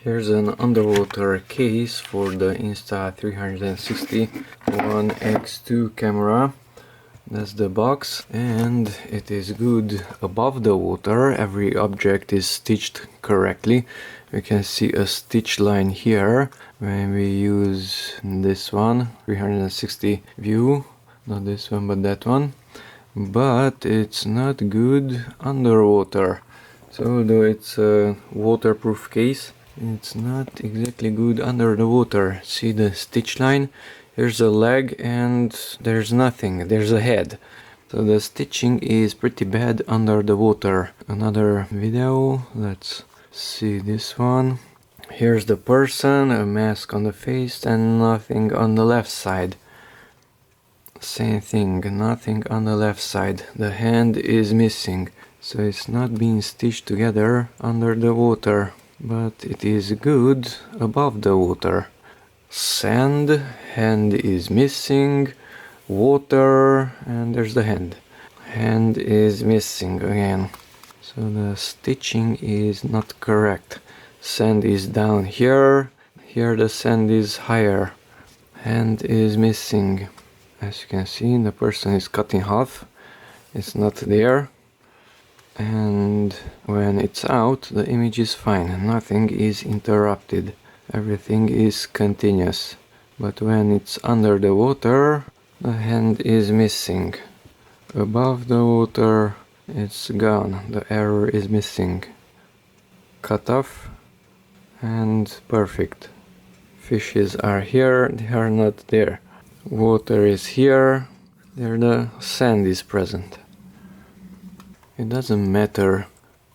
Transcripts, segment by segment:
Here's an underwater case for the Insta360 One X2 camera. That's the box, and it is good above the water. Every object is stitched correctly. We can see a stitch line here when we use this one, 360 view, not this one but that one. But it's not good underwater. So although it's a waterproof case, it's not exactly good under the water. See the stitch line? Here's a leg and there's nothing, there's a head. So the stitching is pretty bad under the water. Another video, let's see this one. Here's the person, a mask on the face and nothing on the left side. Same thing, nothing on the left side. The hand is missing, so it's not being stitched together under the water. But it is good above the water. Sand, hand is missing, water, and there's the hand. Hand is missing again. So the stitching is not correct. Sand is down here, here the sand is higher. Hand is missing. As you can see, the person is cut in half. It's not there. And when it's out, the image is fine, nothing is interrupted, everything is continuous. But when it's under the water, the hand is missing. Above the water, it's gone, the error is missing. Cut off and perfect. Fishes are here, they are not there. Water is here, there the sand is present. It doesn't matter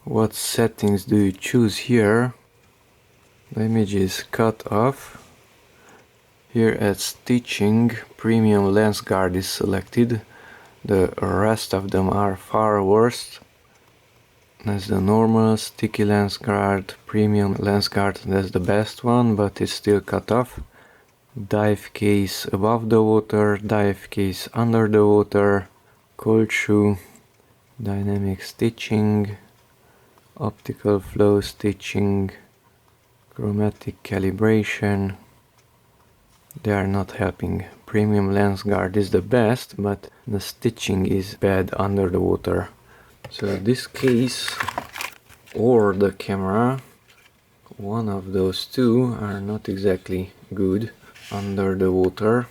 what settings do you choose here. The image is cut off. Here at stitching, premium lens guard is selected. The rest of them are far worse. That's the normal sticky lens guard, premium lens guard, that's the best one, but it's still cut off. Dive case above the water, dive case under the water, cold shoe. Dynamic stitching, optical flow stitching, chromatic calibration. They are not helping. Premium lens guard is the best, but the stitching is bad under the water. So this case or the camera, one of those two are not exactly good under the water.